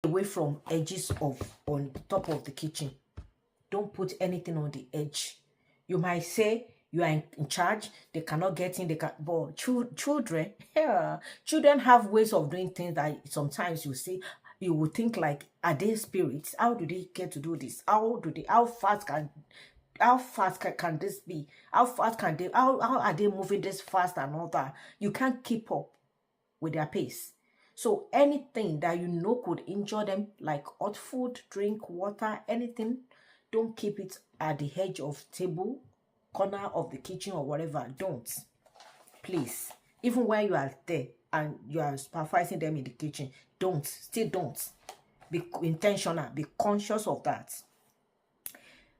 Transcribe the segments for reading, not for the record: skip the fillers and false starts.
away from edges of on the top of the kitchen. Don't put anything on the edge. You might say you are in charge, they cannot get in, they can, but children, yeah, children have ways of doing things that sometimes you will think like, are they spirits? How do they get to do this? How fast can this be? How fast can they, how are they moving this fast and all that? You can't keep up with their pace. So anything that you know could injure them, like hot food, drink, water, anything, don't keep it at the edge of table, corner of the kitchen or whatever. Don't. Please. Even while you are there and you are supervising them in the kitchen, don't. Still don't. Be intentional. Be conscious of that.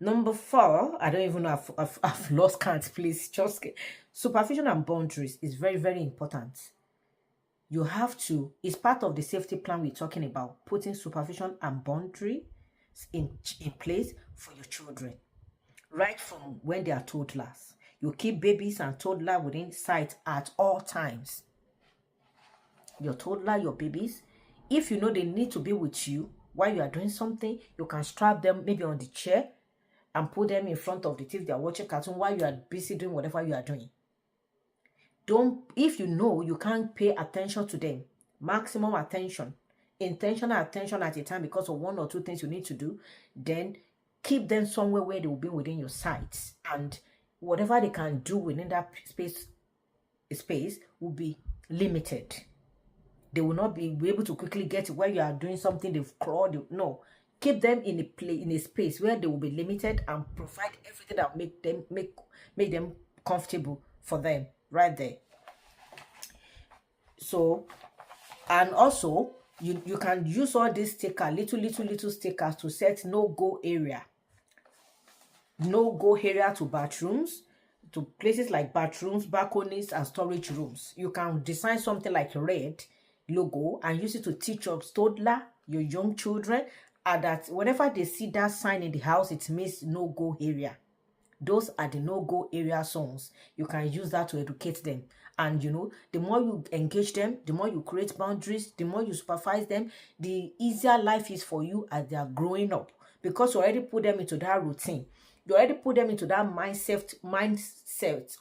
Number 4, I don't even know, I've lost count, please. Just supervision and boundaries is very, very important. You have to, it's part of the safety plan we're talking about, putting supervision and boundaries in place for your children. Right from when they are toddlers. You keep babies and toddlers within sight at all times. Your toddler, your babies, if you know they need to be with you while you are doing something, you can strap them maybe on the chair and put them in front of the TV. They are watching cartoon while you are busy doing whatever you are doing. If you know you can't pay attention to them, maximum attention, intentional attention at a time because of 1 or 2 things you need to do, then keep them somewhere where they will be within your sight. And whatever they can do within that space will be limited. They will not be able to quickly get where you are doing something, they've crawled. No. Keep them in a space where they will be limited and provide everything that will make them comfortable for them right there. So, and also you can use all these stickers, little stickers, to set no-go area. No-go area to bathrooms, to places like bathrooms, balconies, and storage rooms. You can design something like a red logo and use it to teach your toddler, your young children, and that whenever they see that sign in the house, it means no-go area. Those are the no-go area zones. You can use that to educate them. And you know, the more you engage them, the more you create boundaries, the more you supervise them, the easier life is for you as they are growing up. Because you already put them into that routine. You already put them into that mindset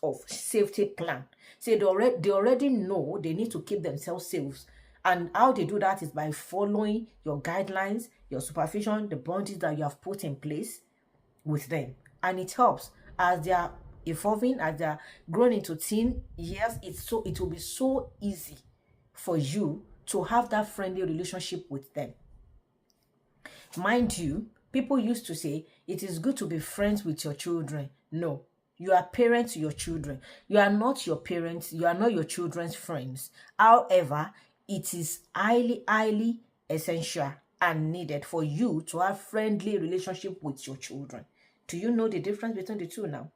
of safety plan. So they already know they need to keep themselves safe. And how they do that is by following your guidelines, your supervision, the boundaries that you have put in place with them. And it helps as they are evolving, as they are growing into teen years. It will be so easy for you to have that friendly relationship with them. Mind you, people used to say it is good to be friends with your children. No, you are parents to your children. You are not your parents. You are not your children's friends. However, it is highly essential and needed for you to have friendly relationship with your children. Do you know the difference between the two now?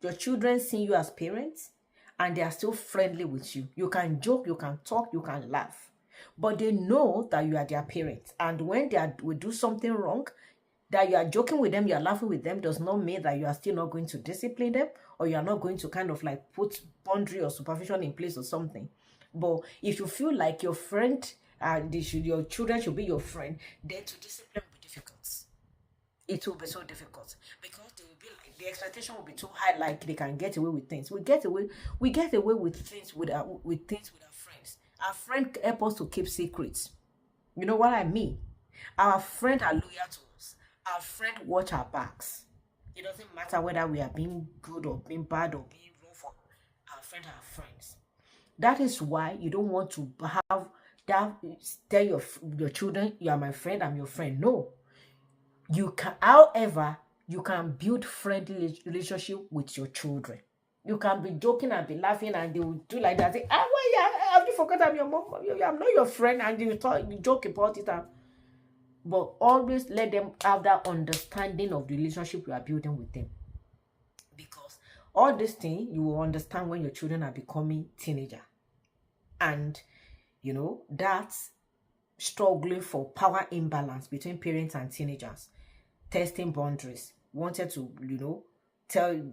Your children see you as parents and they are still friendly with you. You can joke, you can talk, you can laugh. But they know that you are their parents. And when they will do something wrong, that you are joking with them, you are laughing with them, does not mean that you are still not going to discipline them, or you are not going to kind of like put boundary or supervision in place or something. But if you feel like your friend, your children should be your friend, then to discipline will be difficult. It will be so difficult because they will be like, the expectation will be too high, like they can get away with things. We get away with things with our friends. Our friend help us to keep secrets. You know what I mean? Our friends are loyal to us. Our friend watch our backs. It doesn't matter whether we are being good or being bad or being wrong for our friends are friends. That is why you don't want to have that, tell your children, you are my friend, I'm your friend. No. You can, however, you can build friendly relationship with your children. You can be joking and be laughing and they will do like that. Say, have you forgot I'm your mom? I'm not your friend, and you joke about it. But always let them have that understanding of the relationship you are building with them. Because all these things you will understand when your children are becoming teenager. And, you know, that's struggling for power imbalance between parents and teenagers. Testing boundaries. Wanted to, you know,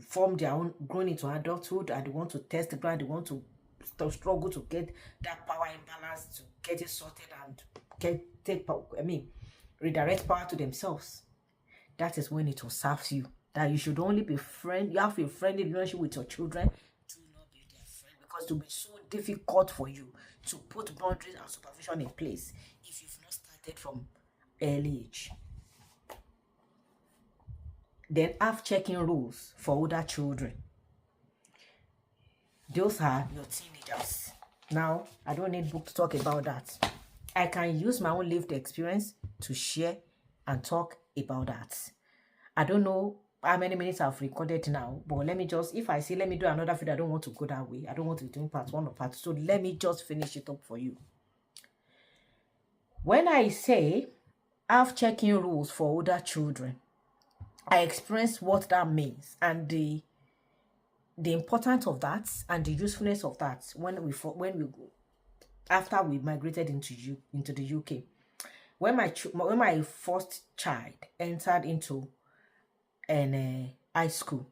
form their own, grown into adulthood, and they want to test the ground. They want to struggle to get that power imbalance, to get it sorted and redirect power to themselves. That is when it will serve you. That you should only be you have a friendly relationship with your children. Do not be their friend, because it will be so difficult for you to put boundaries and supervision in place if you've not started from early age. Then have checking rules for older children. Those are your teenagers. Now, I don't need book to talk about that. I can use my own lived experience to share and talk about that. I don't know how many minutes I've recorded now, but let me just, if I say let me do another video, I don't want to go that way. I don't want to be doing part 1 or part 2. So let me just finish it up for you. When I say have checking rules for older children, I experience what that means and the importance of that and the usefulness of that when we go after we migrated into the UK. When my first child entered into an high school,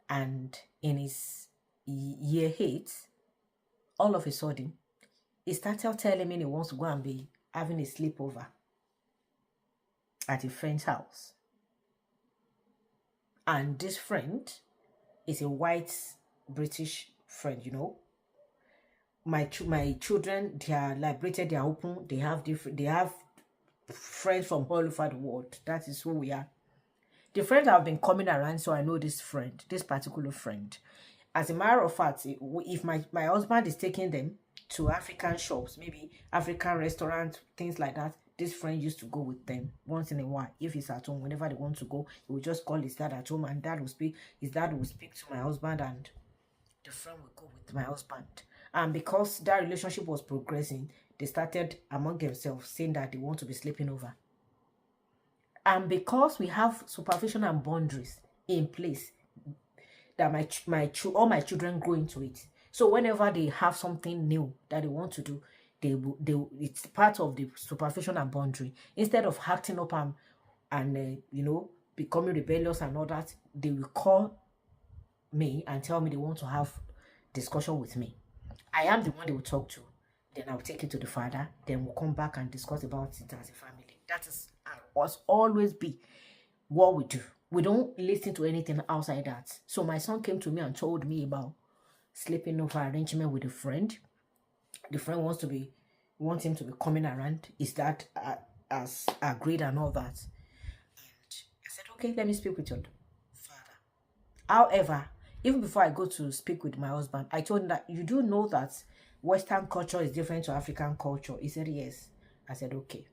and in his year 8, all of a sudden he started telling me he wants to go and be having a sleepover at a friend's house. And this friend is a white British friend, you know. My children, they are liberated, they are open, they have friends from all over the world. That is who we are. The friends have been coming around, so I know this particular friend. As a matter of fact, if my husband is taking them to African shops, maybe African restaurants, things like that, this friend used to go with them once in a while. If he's at home, whenever they want to go, he will just call his dad at home, and his dad will speak to my husband, and the friend will go with my husband. And because that relationship was progressing, they started among themselves saying that they want to be sleeping over. And because we have supervision and boundaries in place, that all my children grow into it. So whenever they have something new that they want to do, it's part of the supervision and boundary. Instead of acting up and becoming rebellious and all that, they will call me and tell me they want to have discussion with me. I am the one they will talk to. Then I'll take it to the father. Then we'll come back and discuss about it as a family. That is must always be what we do. We don't listen to anything outside that. So my son came to me and told me about sleeping over arrangement with a friend. The friend wants him to be coming around. Is that as agreed and all that? And I said, okay, let me speak with your father. However, even before I go to speak with my husband, I told him that you do know that Western culture is different to African culture. He said yes. I said okay.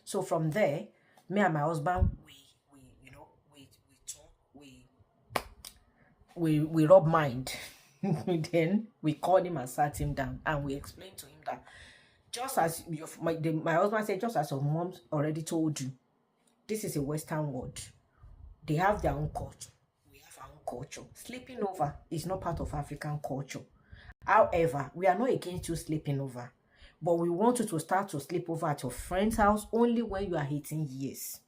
So from there, me and my husband, we rub mind. Then we called him and sat him down, and we explained to him that just as my husband said, just as your mom already told you, this is a Western world. They have their own culture. We have our own culture. Sleeping over is not part of African culture. However, we are not against you sleeping over, but we want you to start to sleep over at your friend's house only when you are 18 years.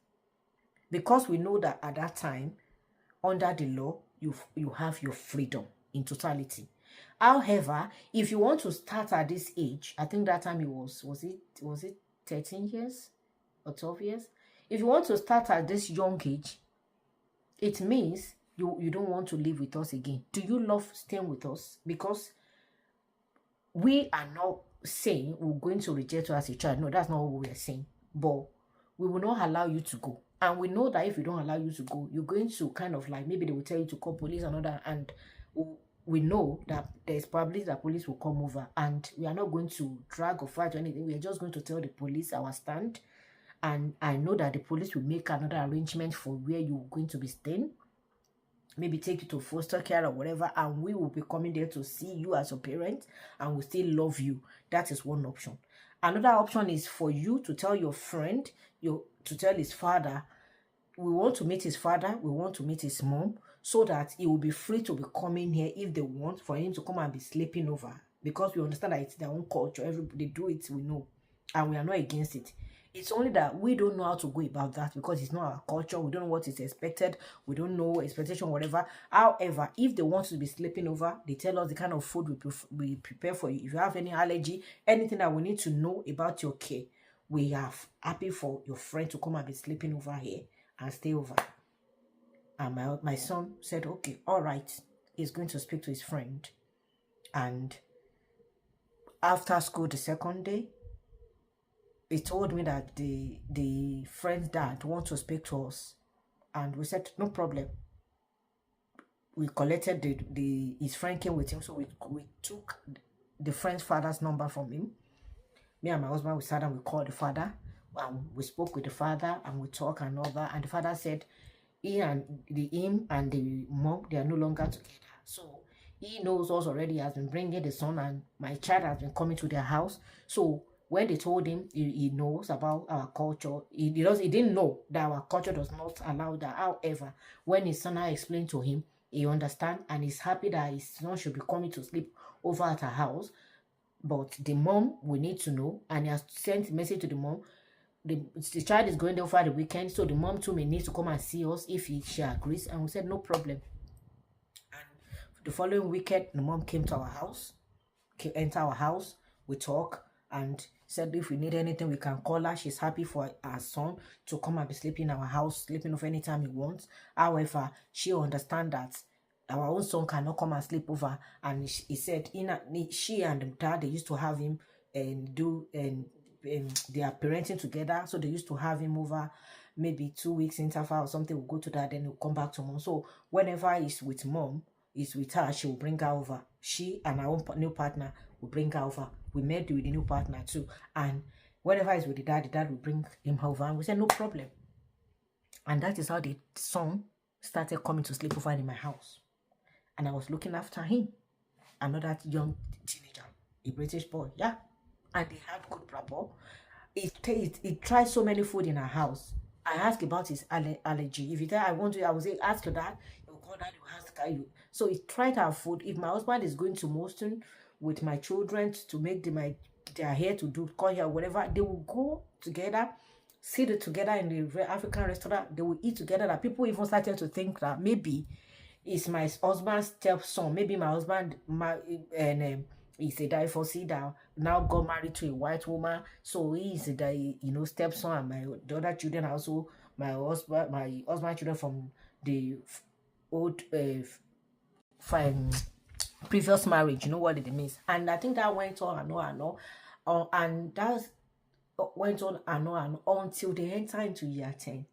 Because we know that at that time, under the law, you have your freedom in totality. However, if you want to start at this age, I think that time it was it 13 years or 12 years? If you want to start at this young age, it means you don't want to live with us again. Do you love staying with us? Because we are not saying we're going to reject you as a child. No, that's not what we are saying. But we will not allow you to go. And we know that if we don't allow you to go, you're going to kind of like, maybe they will tell you to call police and all that. And we know that there's probably that police will come over. And we are not going to drag or fight or anything. We are just going to tell the police our stand. And I know that the police will make another arrangement for where you're going to be staying. Maybe take you to foster care or whatever, and we will be coming there to see you as a parent, and we still love you. That is one option. Another option is for you to tell your friend, to tell his father, we want to meet his father, we want to meet his mom, so that he will be free to be coming here if they want for him to come and be sleeping over. Because we understand that it's their own culture. Everybody do it, we know, and we are not against it. It's only that we don't know how to go about that because it's not our culture. We don't know what is expected. We don't know expectation, whatever. However, if they want to be sleeping over, they tell us the kind of food we prepare for you. If you have any allergy, anything that we need to know about your care, we are happy for your friend to come and be sleeping over here and stay over. And my son said, okay, all right, he's going to speak to his friend. And after school the second day, he told me that the friend's dad wants to speak to us. And we said, no problem. We collected his friend came with him, so we took the friend's father's number from him. Me and my husband, we sat and we called the father, and we spoke with the father, and we talked and all that. And the father said him and the mom, they are no longer together. So he knows us already, has been bringing the son, and my child has been coming to their house. So when they told him he knows about our culture, he didn't know that our culture does not allow that. However, when his son explained to him, he understands and is happy that his son should be coming to sleep over at our house. But the mom will need to know, and he has sent a message to the mom. The child is going there for the weekend, so the mom too may need to come and see us if she agrees. And we said no problem. And the following weekend, the mom came to our house, enter our house. We talk and said if we need anything, we can call her. She's happy for our son to come and be sleeping in our house, sleeping off anytime he wants. However, she understands that our own son cannot come and sleep over. And he said she and the dad, they used to have him and do they are parenting together, so they used to have him over maybe 2 weeks interval or something. We'll go to that, then he'll come back to mom. So whenever he's with mom, he's with her, she will bring her over. She and our own new partner will bring her over. We met with the new partner too, and whenever he's with the dad will bring him over. And we said no problem. And that is how the son started coming to sleep over in my house. And I was looking after him. Another young teenager, a British boy, yeah. And they had good rapport. He tried so many food in our house. I asked about his allergy. If he tell I want to, I will say, ask your dad. He will call dad, he will ask you. So he tried our food. If my husband is going to Moston with my children to make they are here to do call here or whatever, they will go together, sit together in the African restaurant. They will eat together. That people even started to think that maybe it's my husband's stepson. Maybe my husband, he's a divorcee that now got married to a white woman. So he is the stepson, and the other children are also my husband children from the old previous marriage. You know what it means. And I think that went on and on and on. And that went on and on until they enter into year 10.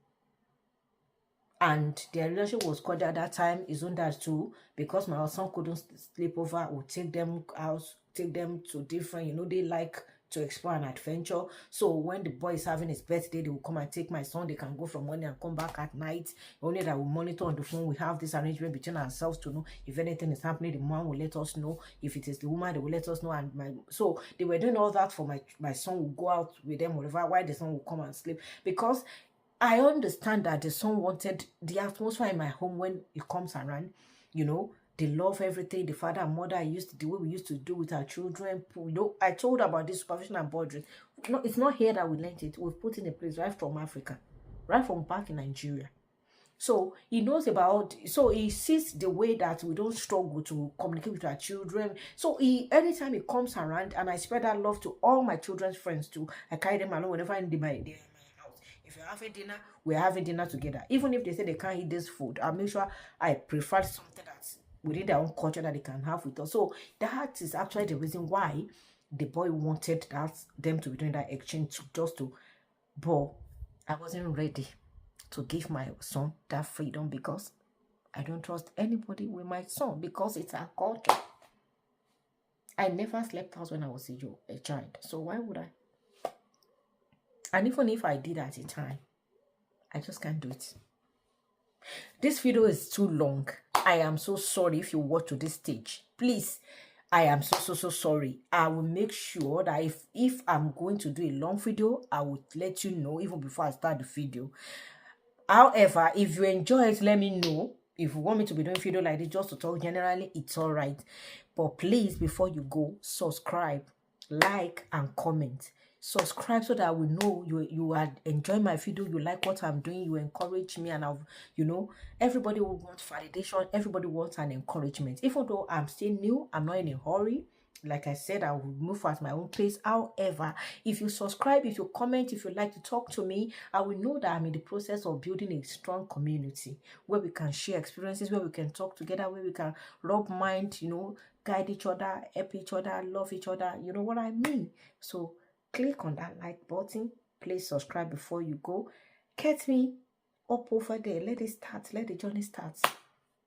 And their relationship was cordial at that time. His own dad too, because my son couldn't sleep over. Would take them out, take them to different, they like to explore an adventure. So when the boy is having his birthday, they will come and take my son. They can go from morning and come back at night. Only that we monitor on the phone. We have this arrangement between ourselves to know if anything is happening. The mom will let us know. If it is the woman, they will let us know. And so they were doing all that for my son. Will go out with them, whatever. While the son will come and sleep, because I understand that the son wanted the atmosphere in my home when it comes around. They love everything. The father and mother the way we used to do with our children. I told about this supervision and boundaries. No, it's not here that we learned it. We've put in a place right from Africa, right from back in Nigeria. So he knows so he sees the way that we don't struggle to communicate with our children. So anytime he comes around, and I spread that love to all my children's friends too. I carry them along whenever I'm in my house. If you're having dinner, we're having dinner together. Even if they say they can't eat this food, I'll make sure I prefer something that's within their own culture that they can have with us. So that is actually the reason why the boy wanted them to be doing that exchange but I wasn't ready to give my son that freedom, because I don't trust anybody with my son, because it's our culture. I never slept out when I was a child. So why would I? And even if I did at a time, I just can't do it. This video is too long. I am so sorry if you watch to this stage. Please, I am so sorry. I will make sure that if I'm going to do a long video, I will let you know even before I start the video. However, if you enjoy it, let me know. If you want me to be doing video like this just to talk generally, it's all right. But please, before you go, subscribe, like, and comment. Subscribe so that I will know you are enjoying my video, you like what I'm doing, you encourage me, and everybody will want validation, everybody wants an encouragement. Even though I'm still new, I'm not in a hurry. Like I said, I will move at my own pace. However, if you subscribe, if you comment, if you like to talk to me, I will know that I'm in the process of building a strong community where we can share experiences, where we can talk together, where we can rub mind, guide each other, help each other, love each other. You know what I mean? So click on that like button. Please subscribe before you go. Get me up over there. Let it start. Let the journey start.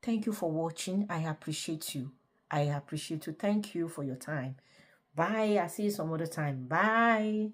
Thank you for watching. I appreciate you. I appreciate you. Thank you for your time. Bye. I'll see you some other time. Bye.